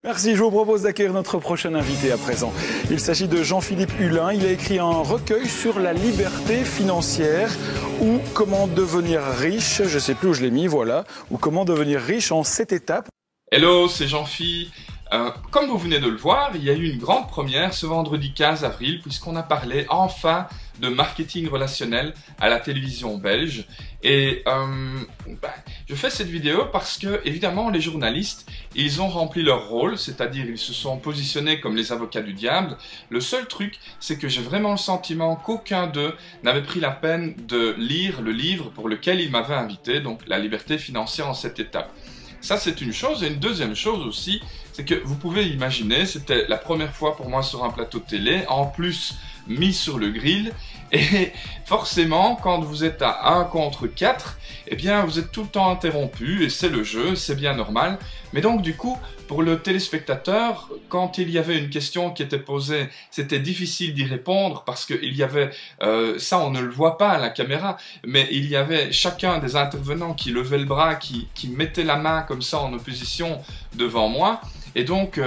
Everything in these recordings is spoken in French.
Merci, je vous propose d'accueillir notre prochain invité à présent. Il s'agit de Jean-Philippe Hulin. Il a écrit un recueil sur la liberté financière ou comment devenir riche, je ne sais plus où je l'ai mis, voilà, ou comment devenir riche en 7 étapes. Hello, c'est Jean-Phi. Comme vous venez de le voir, il y a eu une grande première ce vendredi 15 avril puisqu'on a parlé enfin de marketing relationnel à la télévision belge. Et je fais cette vidéo parce que, évidemment, les journalistes, ils ont rempli leur rôle, c'est-à-dire ils se sont positionnés comme les avocats du diable. Le seul truc, c'est que j'ai vraiment le sentiment qu'aucun d'eux n'avait pris la peine de lire le livre pour lequel ils m'avaient invité, donc La liberté financière en 7 étapes. Ça, c'est une chose. Et une deuxième chose aussi, c'est que vous pouvez imaginer, c'était la première fois pour moi sur un plateau de télé, en plus mis sur le grill. Et forcément, quand vous êtes à 1 contre 4, eh bien, vous êtes tout le temps interrompu, et c'est le jeu, c'est bien normal. Mais donc, du coup, pour le téléspectateur, quand il y avait une question qui était posée, c'était difficile d'y répondre parce qu'il y avait, ça on ne le voit pas à la caméra, mais il y avait chacun des intervenants qui levait le bras, qui mettait la main comme ça en opposition devant moi. Et donc,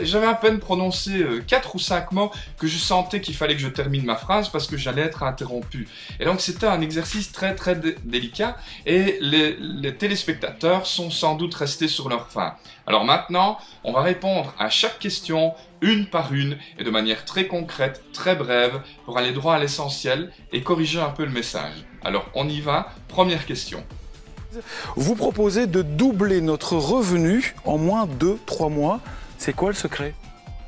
j'avais à peine prononcé 4 ou 5 mots que je sentais qu'il fallait que je termine ma phrase parce que j'allais être interrompu. Et donc, c'était un exercice très délicat et les téléspectateurs sont sans doute restés sur leur faim. Alors maintenant, on va répondre à chaque question une par une et de manière très concrète, très brève pour aller droit à l'essentiel et corriger un peu le message. Alors, on y va. Première question. Vous proposez de doubler notre revenu en moins de 3 mois. C'est quoi le secret?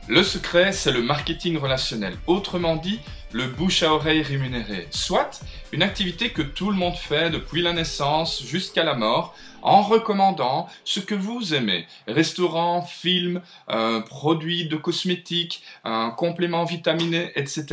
Le secret, c'est le marketing relationnel. Autrement dit, le bouche à oreille rémunéré. Soit une activité que tout le monde fait depuis la naissance jusqu'à la mort en recommandant ce que vous aimez. Restaurants, films, produits de cosmétiques, compléments vitaminés, etc.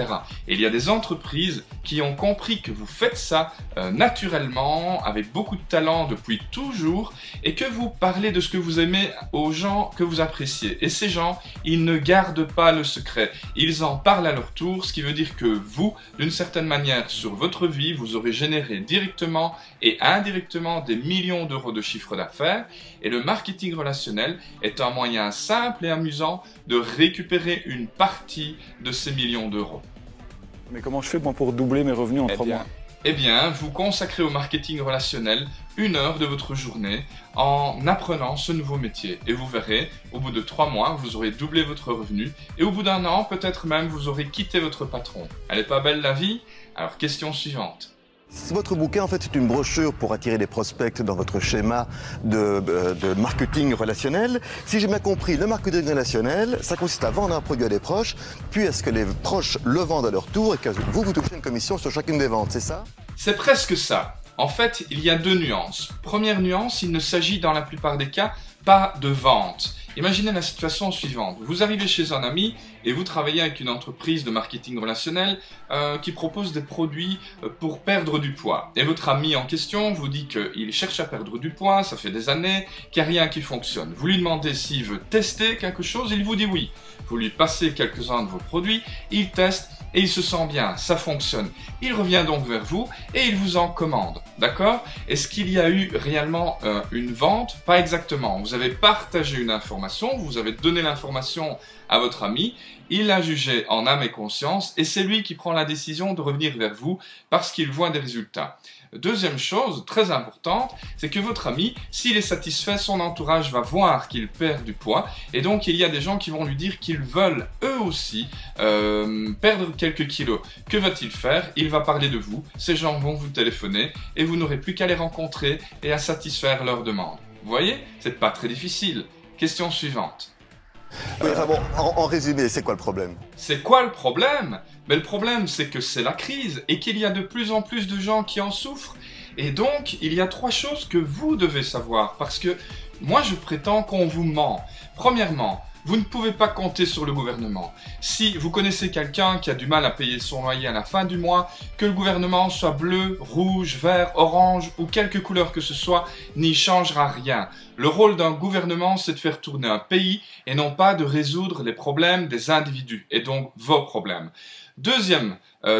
Et il y a des entreprises qui ont compris que vous faites ça naturellement, avec beaucoup de talent depuis toujours, et que vous parlez de ce que vous aimez aux gens que vous appréciez. Et ces gens, ils ne gardent pas le secret. Ils en parlent à leur tour, ce qui veut dire que vous, d'une certaine manière, sur votre vie, vous aurez généré directement et indirectement des millions d'euros de chiffre d'affaires, et le marketing relationnel est un moyen simple et amusant de récupérer une partie de ces millions d'euros. Mais comment je fais moi pour doubler mes revenus en 3 mois? Eh bien, vous consacrez au marketing relationnel 1 heure de votre journée en apprenant ce nouveau métier. Et vous verrez, au bout de 3 mois, vous aurez doublé votre revenu. Et au bout d'1 an, peut-être même, vous aurez quitté votre patron. Elle n'est pas belle la vie? Alors, question suivante. Votre bouquin, en fait, c'est une brochure pour attirer des prospects dans votre schéma de marketing relationnel. Si j'ai bien compris, le marketing relationnel, ça consiste à vendre un produit à des proches, puis est-ce que les proches le vendent à leur tour et que vous touchez une commission sur chacune des ventes, c'est ça? C'est presque ça. En fait, il y a 2 nuances. Première nuance, il ne s'agit dans la plupart des cas pas de vente. Imaginez la situation suivante. Vous arrivez chez un ami et vous travaillez avec une entreprise de marketing relationnel qui propose des produits pour perdre du poids. Et votre ami en question vous dit qu'il cherche à perdre du poids, ça fait des années, qu'il n'y a rien qui fonctionne. Vous lui demandez s'il veut tester quelque chose, il vous dit oui. Vous lui passez quelques-uns de vos produits, il teste et il se sent bien, ça fonctionne. Il revient donc vers vous et il vous en commande, d'accord? Est-ce qu'il y a eu réellement une vente? Pas exactement. Vous avez partagé une information, vous avez donné l'information à votre ami, il l'a jugé en âme et conscience et c'est lui qui prend la décision de revenir vers vous parce qu'il voit des résultats. Deuxième chose très importante, c'est que votre ami, s'il est satisfait, son entourage va voir qu'il perd du poids et donc il y a des gens qui vont lui dire qu'ils veulent eux aussi perdre quelques kilos. Que va-t-il faire? Il va parler de vous, ces gens vont vous téléphoner et vous n'aurez plus qu'à les rencontrer et à satisfaire leurs demandes. Vous voyez? C'est pas très difficile. Question suivante. Oui, enfin bon, en résumé, c'est quoi le problème? C'est quoi le problème? Mais le problème, c'est que c'est la crise et qu'il y a de plus en plus de gens qui en souffrent. Et donc, il y a 3 choses que vous devez savoir parce que moi, je prétends qu'on vous ment. Premièrement, Vous ne pouvez pas compter sur le gouvernement. Si vous connaissez quelqu'un qui a du mal à payer son loyer à la fin du mois, que le gouvernement soit bleu, rouge, vert, orange ou quelque couleur que ce soit, n'y changera rien. Le rôle d'un gouvernement, c'est de faire tourner un pays et non pas de résoudre les problèmes des individus et donc vos problèmes. Deuxième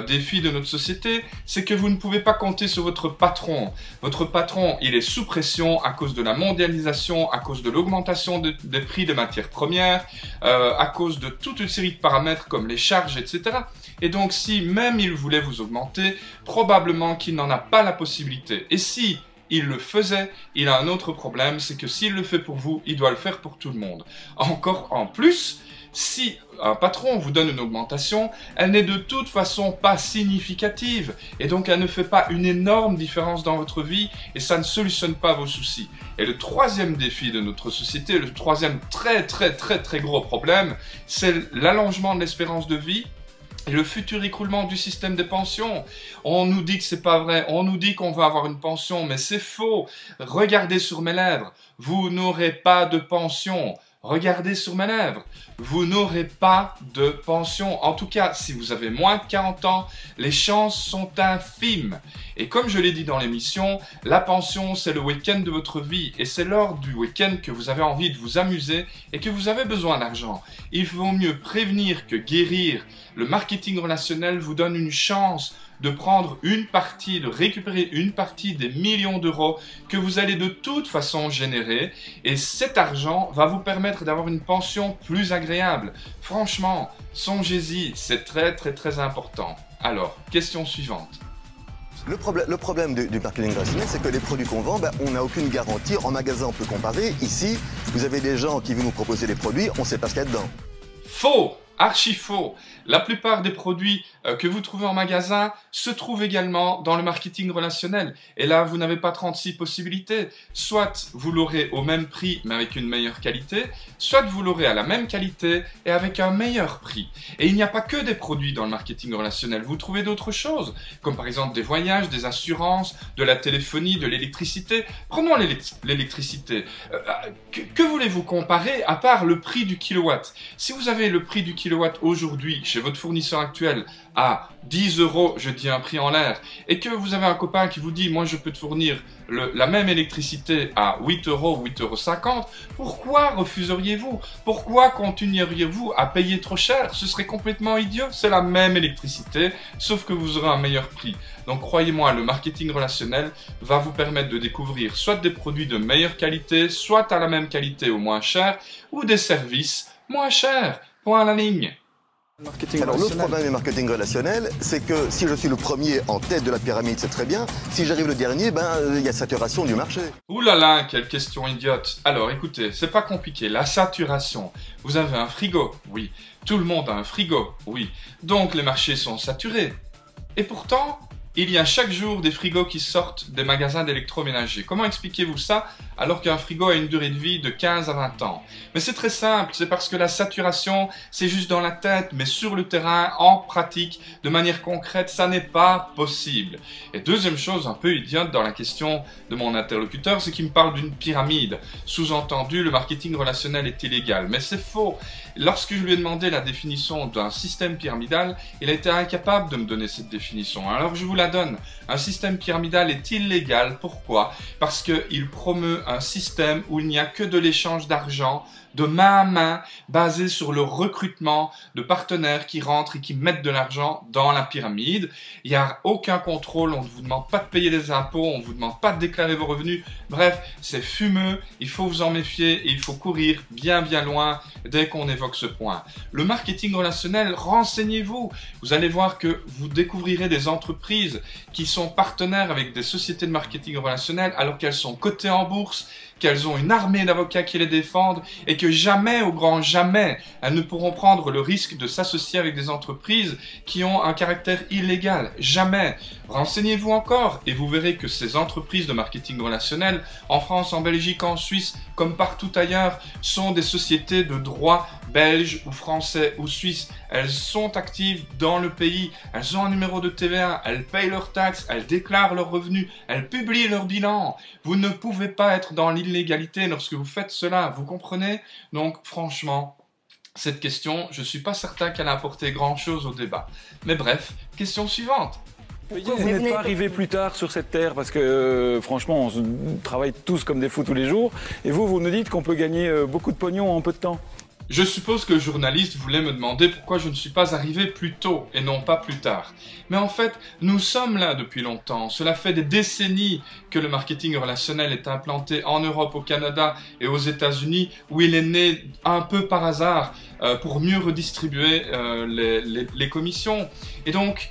défi de notre société, c'est que vous ne pouvez pas compter sur votre patron. Votre patron, il est sous pression à cause de la mondialisation, à cause de l'augmentation des prix des matières premières, à cause de toute une série de paramètres comme les charges, etc. Et donc, si même il voulait vous augmenter, probablement qu'il n'en a pas la possibilité. Et si il le faisait, il a un autre problème, c'est que s'il le fait pour vous, il doit le faire pour tout le monde. Encore en plus, si un patron vous donne une augmentation, elle n'est de toute façon pas significative et donc elle ne fait pas une énorme différence dans votre vie et ça ne solutionne pas vos soucis. Et le troisième défi de notre société, le troisième très gros problème, c'est l'allongement de l'espérance de vie et le futur écroulement du système des pensions. On nous dit que c'est pas vrai, on nous dit qu'on va avoir une pension, mais c'est faux. Regardez sur mes lèvres, vous n'aurez pas de pension. Regardez sur mes lèvres, vous n'aurez pas de pension. En tout cas, si vous avez moins de 40 ans, les chances sont infimes. Et comme je l'ai dit dans l'émission, la pension, c'est le week-end de votre vie. Et c'est lors du week-end que vous avez envie de vous amuser et que vous avez besoin d'argent. Il vaut mieux prévenir que guérir. Le marketing relationnel vous donne une chance de prendre une partie, de récupérer une partie des millions d'euros que vous allez de toute façon générer et cet argent va vous permettre d'avoir une pension plus agréable. Franchement, songez-y, c'est très important. Alors, question suivante. Le problème du marketing relationnel, c'est que les produits qu'on vend, on n'a aucune garantie. En magasin, on peut comparer. Ici, vous avez des gens qui viennent nous proposer des produits, on ne sait pas ce qu'il y a dedans. Faux! Archi faux. La plupart des produits que vous trouvez en magasin se trouvent également dans le marketing relationnel. Et là, vous n'avez pas 36 possibilités. Soit vous l'aurez au même prix, mais avec une meilleure qualité, soit vous l'aurez à la même qualité et avec un meilleur prix. Et il n'y a pas que des produits dans le marketing relationnel. Vous trouvez d'autres choses, comme par exemple des voyages, des assurances, de la téléphonie, de l'électricité. Prenons l'électricité. Que voulez-vous comparer à part le prix du kilowatt? Si vous avez le prix du kilowatt aujourd'hui chez votre fournisseur actuel à 10 euros, je dis un prix en l'air, et que vous avez un copain qui vous dit « moi je peux te fournir la même électricité à 8 euros, 8,50 €, pourquoi refuseriez-vous? Pourquoi continueriez-vous à payer trop cher? Ce serait complètement idiot, c'est la même électricité, sauf que vous aurez un meilleur prix. Donc croyez-moi, le marketing relationnel va vous permettre de découvrir soit des produits de meilleure qualité, soit à la même qualité ou moins cher, ou des services moins chers. Point à la ligne. Alors l'autre problème du marketing relationnel, c'est que si je suis le premier en tête de la pyramide, c'est très bien. Si j'arrive le dernier, il y a saturation du marché. Ouh là là, quelle question idiote. Alors écoutez, c'est pas compliqué, la saturation. Vous avez un frigo, oui. Tout le monde a un frigo, oui. Donc les marchés sont saturés. Et pourtant, il y a chaque jour des frigos qui sortent des magasins d'électroménager. Comment expliquez-vous ça alors qu'un frigo a une durée de vie de 15 à 20 ans? Mais c'est très simple, c'est parce que la saturation, c'est juste dans la tête, mais sur le terrain, en pratique, de manière concrète, ça n'est pas possible. Et deuxième chose un peu idiote dans la question de mon interlocuteur, c'est qu'il me parle d'une pyramide. Sous-entendu, le marketing relationnel est illégal. Mais c'est faux. Lorsque je lui ai demandé la définition d'un système pyramidal, il a été incapable de me donner cette définition. Alors je vous la donne. Un système pyramidal est illégal. Pourquoi? Parce qu'il promeut un système où il n'y a que de l'échange d'argent de main à main, basé sur le recrutement de partenaires qui rentrent et qui mettent de l'argent dans la pyramide. Il n'y a aucun contrôle, on ne vous demande pas de payer des impôts, on ne vous demande pas de déclarer vos revenus. Bref, c'est fumeux, il faut vous en méfier et il faut courir bien loin dès qu'on évoque ce point. Le marketing relationnel, renseignez-vous. Vous allez voir que vous découvrirez des entreprises qui sont partenaires avec des sociétés de marketing relationnel alors qu'elles sont cotées en bourse, qu'elles ont une armée d'avocats qui les défendent et que jamais, au grand jamais, elles ne pourront prendre le risque de s'associer avec des entreprises qui ont un caractère illégal. Jamais. Renseignez-vous encore et vous verrez que ces entreprises de marketing relationnel, en France, en Belgique, en Suisse, comme partout ailleurs, sont des sociétés de droit belge ou français ou suisse. Elles sont actives dans le pays, elles ont un numéro de TVA, elles payent leurs taxes, elles déclarent leurs revenus, elles publient leur bilan. Vous ne pouvez pas être dans l'illégalité lorsque vous faites cela, vous comprenez? Donc franchement, Cette question, je ne suis pas certain qu'elle a apporté grand-chose au débat. Mais bref, question suivante. Pourquoi vous n'êtes pas arrivé plus tard sur cette terre? Parce que franchement, on travaille tous comme des fous tous les jours. Et vous nous dites qu'on peut gagner beaucoup de pognon en peu de temps. Je suppose que le journaliste voulait me demander pourquoi je ne suis pas arrivé plus tôt et non pas plus tard. Mais en fait, nous sommes là depuis longtemps. Cela fait des décennies que le marketing relationnel est implanté en Europe, au Canada et aux États-Unis, où il est né un peu par hasard pour mieux redistribuer les commissions. Et donc,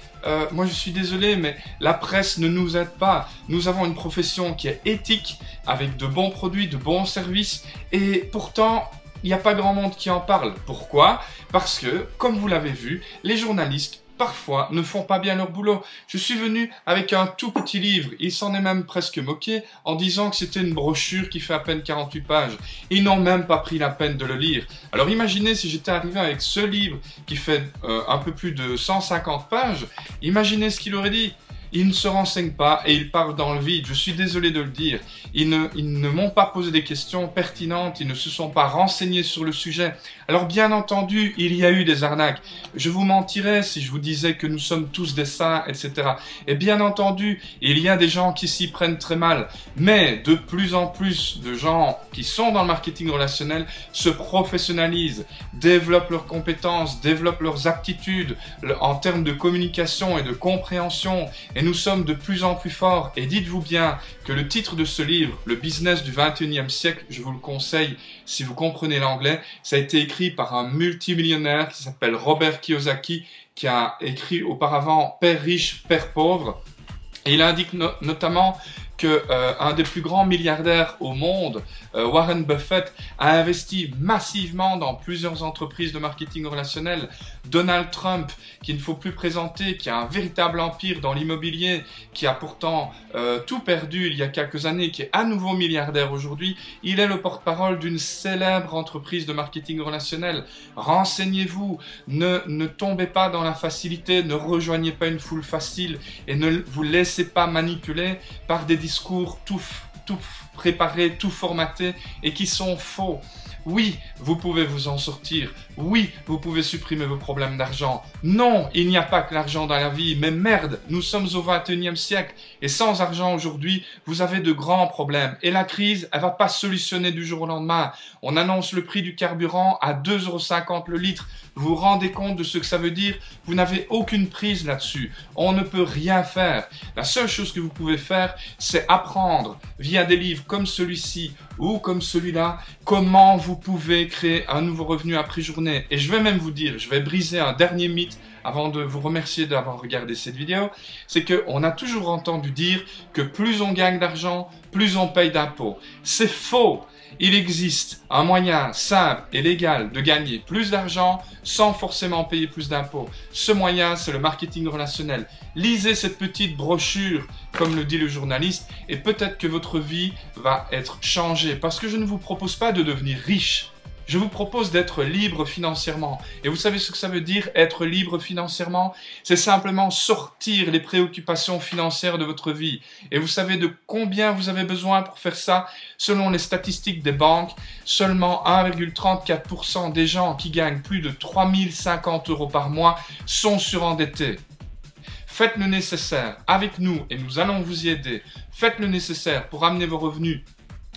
moi je suis désolé, mais la presse ne nous aide pas. Nous avons une profession qui est éthique, avec de bons produits, de bons services, et pourtant, il n'y a pas grand monde qui en parle. Pourquoi? Parce que, comme vous l'avez vu, les journalistes, parfois, ne font pas bien leur boulot. Je suis venu avec un tout petit livre. Il s'en est même presque moqué en disant que c'était une brochure qui fait à peine 48 pages. Ils n'ont même pas pris la peine de le lire. Alors imaginez si j'étais arrivé avec ce livre qui fait un peu plus de 150 pages. Imaginez ce qu'il aurait dit. Ils ne se renseignent pas et ils parlent dans le vide. Je suis désolé de le dire. Ils ne m'ont pas posé des questions pertinentes. Ils ne se sont pas renseignés sur le sujet. Alors bien entendu, il y a eu des arnaques. Je vous mentirais si je vous disais que nous sommes tous des saints, etc. Et bien entendu, il y a des gens qui s'y prennent très mal. Mais de plus en plus de gens qui sont dans le marketing relationnel se professionnalisent, développent leurs compétences, développent leurs aptitudes en termes de communication et de compréhension. Et nous sommes de plus en plus forts. Et dites-vous bien que le titre de ce livre, Le business du 21e siècle, je vous le conseille si vous comprenez l'anglais, ça a été écrit par un multimillionnaire qui s'appelle Robert Kiyosaki, qui a écrit auparavant Père riche, Père pauvre. Et il indique notamment que un des plus grands milliardaires au monde, Warren Buffett, a investi massivement dans plusieurs entreprises de marketing relationnel. Donald Trump, qu'il ne faut plus présenter, qui a un véritable empire dans l'immobilier, qui a pourtant tout perdu il y a quelques années, qui est à nouveau milliardaire aujourd'hui, il est le porte-parole d'une célèbre entreprise de marketing relationnel. Renseignez-vous, ne tombez pas dans la facilité, ne rejoignez pas une foule facile et ne vous laissez pas manipuler par des discours tout préparés, tout formatés et qui sont faux. Oui, vous pouvez vous en sortir. Oui, vous pouvez supprimer vos problèmes d'argent. Non, il n'y a pas que l'argent dans la vie. Mais merde, nous sommes au 21e siècle. Et sans argent aujourd'hui, vous avez de grands problèmes. Et la crise, elle va pas se solutionner du jour au lendemain. On annonce le prix du carburant à 2,50 € le litre. Vous vous rendez compte de ce que ça veut dire? Vous n'avez aucune prise là-dessus. On ne peut rien faire. La seule chose que vous pouvez faire, c'est apprendre via des livres comme celui-ci ou comme celui-là, comment vous pouvez créer un nouveau revenu à prix journée. Et je vais même vous dire, je vais briser un dernier mythe avant de vous remercier d'avoir regardé cette vidéo, c'est qu'on a toujours entendu dire que plus on gagne d'argent, plus on paye d'impôts. C'est faux! Il existe un moyen simple et légal de gagner plus d'argent sans forcément payer plus d'impôts. Ce moyen, c'est le marketing relationnel. Lisez cette petite brochure, comme le dit le journaliste, et peut-être que votre vie va être changée. Parce que je ne vous propose pas de devenir riche. Je vous propose d'être libre financièrement. Et vous savez ce que ça veut dire, être libre financièrement? C'est simplement sortir les préoccupations financières de votre vie. Et vous savez de combien vous avez besoin pour faire ça? Selon les statistiques des banques, seulement 1,34% des gens qui gagnent plus de 3050 € par mois sont surendettés. Faites le nécessaire avec nous et nous allons vous y aider. Faites le nécessaire pour amener vos revenus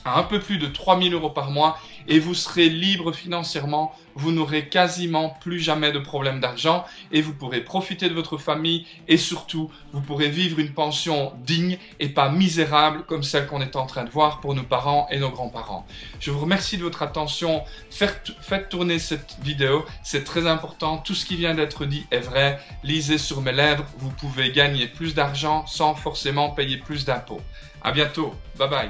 à un peu plus de 3000 € par mois et vous serez libre financièrement, vous n'aurez quasiment plus jamais de problème d'argent et vous pourrez profiter de votre famille et surtout vous pourrez vivre une pension digne et pas misérable comme celle qu'on est en train de voir pour nos parents et nos grands-parents. Je vous remercie de votre attention, faites tourner cette vidéo, c'est très important, tout ce qui vient d'être dit est vrai, lisez sur mes lèvres, vous pouvez gagner plus d'argent sans forcément payer plus d'impôts. À bientôt, bye bye.